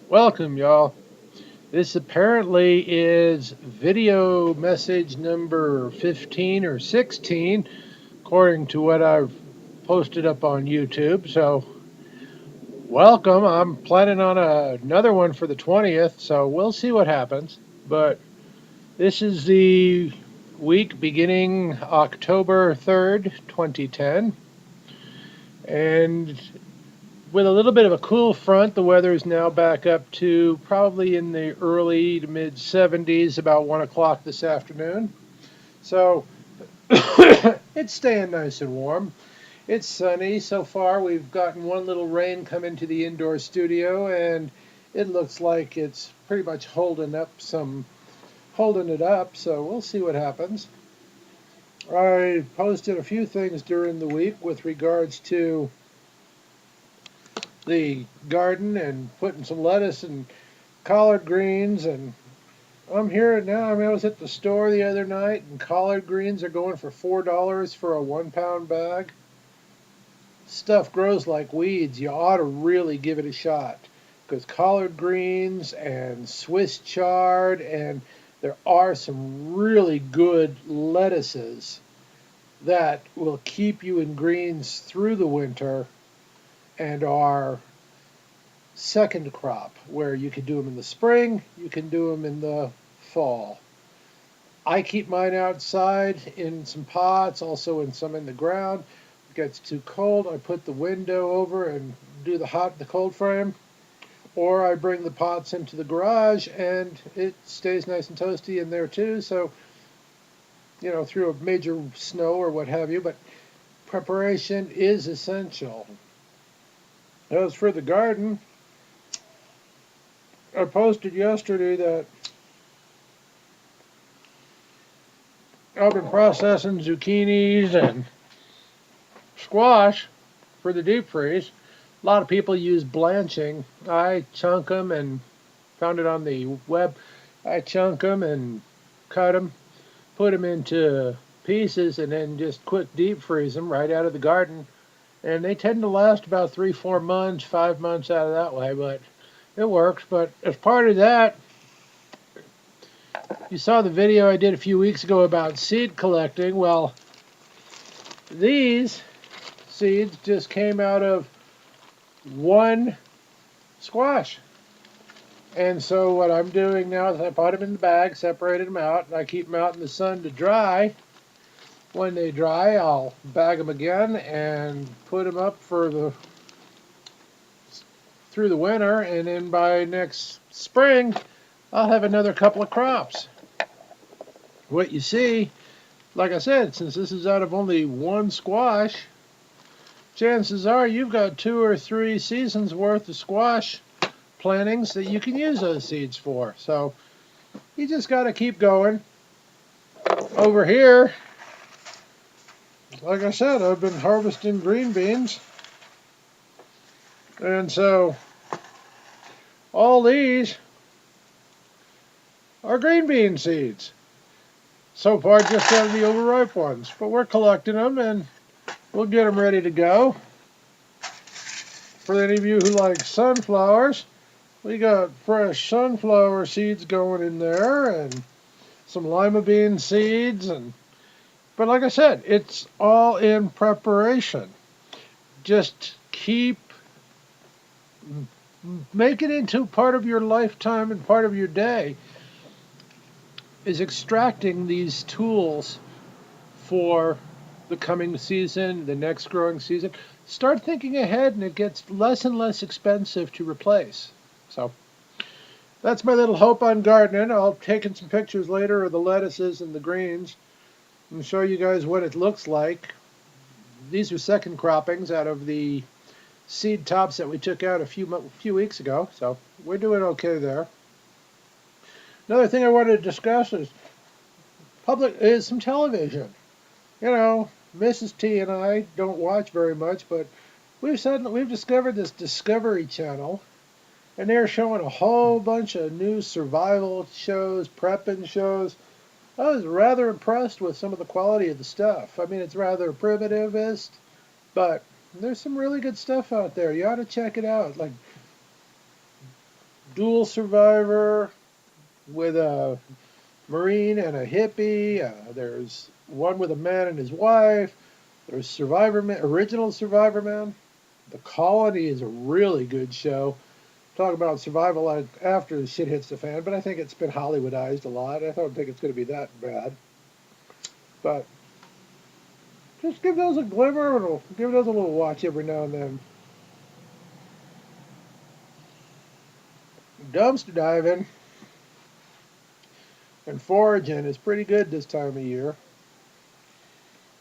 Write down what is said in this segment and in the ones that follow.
Welcome, y'all. This apparently is video message number 15 or 16, according to what I've posted up on YouTube. So, welcome. I'm planning on another one for the 20th, so we'll see what happens. But this is the week beginning October 3rd, 2010. And with a little bit of a cool front, the weather is now back up to probably in the early to mid 70s about 1 o'clock this afternoon. So it's staying nice and warm. It's sunny so far. We've gotten one little rain come into the indoor studio, and it looks like it's pretty much holding it up. So we'll see what happens. I posted a few things during the week with regards to the garden and putting some lettuce and collard greens, and I'm hearing now. I mean, I was at the store the other night, and collard greens are going for $4 for a 1 pound bag. Stuff grows like weeds. You ought to really give it a shot, because collard greens and Swiss chard, and there are some really good lettuces that will keep you in greens through the winter and are second crop, where you can do them in the spring, you can do them in the fall. I keep mine outside in some pots, also in some in the ground. If it gets too cold, I put the window over and do the cold frame, or I bring the pots into the garage and it stays nice and toasty in there too. So, through a major snow or what have you, but preparation is essential. As for the garden, I posted yesterday that I've been processing zucchinis and squash for the deep freeze. A lot of people use blanching. I chunk them and found it on the web. I chunk them and cut them, put them into pieces, and then just quick deep freeze them right out of the garden. And they tend to last about 3, 4 months, 5 months out of that way, but it works. But as part of that, you saw the video I did a few weeks ago about seed collecting. Well, these seeds just came out of one squash. And so what I'm doing now is I put them in the bag, separated them out, and I keep them out in the sun to dry. When they dry, I'll bag them again and put them up through the winter, and then by next spring, I'll have another couple of crops. What you see, like I said, since this is out of only one squash, chances are you've got 2 or 3 seasons worth of squash plantings that you can use those seeds for. So you just got to keep going. Over here, like I said, I've been harvesting green beans. And so all these are green bean seeds. So far, just out of the overripe ones. But we're collecting them, and we'll get them ready to go. For any of you who like sunflowers, we got fresh sunflower seeds going in there, and some lima bean seeds. But like I said, it's all in preparation. Just make it into part of your lifetime and part of your day, is extracting these tools for the coming season, the next growing season. Start thinking ahead, and it gets less and less expensive to replace. So that's my little hope on gardening. I'll take in some pictures later of the lettuces and the greens and show you guys what it looks like. These are second croppings out of the seed tops that we took out a few weeks ago, so we're doing okay there. Another thing I wanted to discuss is some television. Mrs. T and I don't watch very much, but we've discovered this Discovery Channel, and they're showing a whole bunch of new survival shows, prepping shows. I was rather impressed with some of the quality of the stuff. I mean, it's rather primitivist, but there's some really good stuff out there. You ought to check it out. Like dual survivor with a Marine and a hippie. There's one with a man and his wife. There's Survivor Man, original Survivor Man. The Colony is a really good show. Talk about survival like after the shit hits the fan, but I think it's been Hollywoodized a lot. I don't think it's going to be that bad. But just give those a glimmer and give those a little watch every now and then. Dumpster diving and foraging is pretty good this time of year.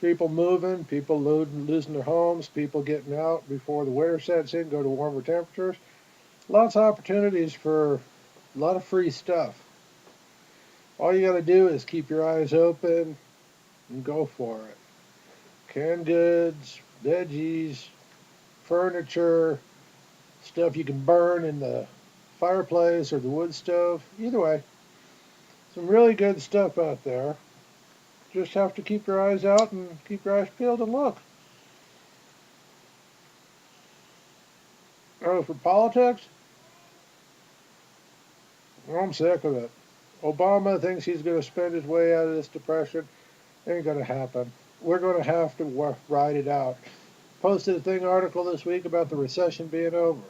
People moving, people losing their homes, people getting out before the winter sets in, go to warmer temperatures. Lots of opportunities for a lot of free stuff. All you got to do is keep your eyes open and go for it. Canned goods, veggies, furniture, stuff you can burn in the fireplace or the wood stove. Either way, some really good stuff out there. Just have to keep your eyes out and keep your eyes peeled and look. Oh, for politics, I'm sick of it. Obama thinks he's going to spend his way out of this depression. Ain't going to happen. We're going to have to ride it out. Posted a thing article this week about the recession being over.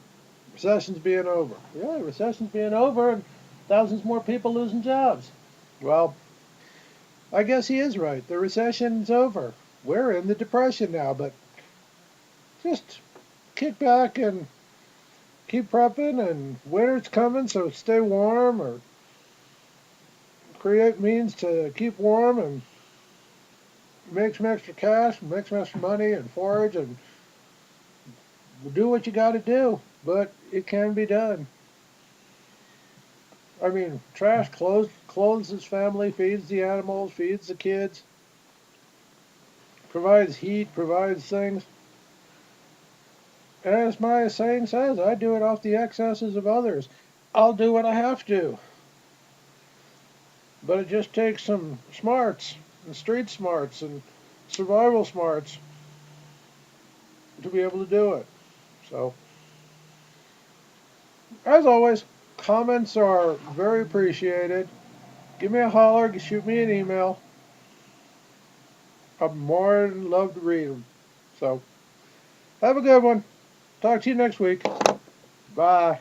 Recession's being over. Yeah, recession's being over and thousands more people losing jobs. Well, I guess he is right. The recession's over. We're in the depression now, but just kick back and keep prepping, and winter's coming, so stay warm or create means to keep warm and make some extra cash, make some extra money and forage and do what you got to do. But it can be done. I mean, trash clothes his family, feeds the animals, feeds the kids, provides heat, provides things. As my saying says, I do it off the excesses of others. I'll do what I have to. But it just takes some smarts, and street smarts, and survival smarts to be able to do it. So, as always, comments are very appreciated. Give me a holler, shoot me an email. I'm more than love to read them. So, have a good one. Talk to you next week. Bye.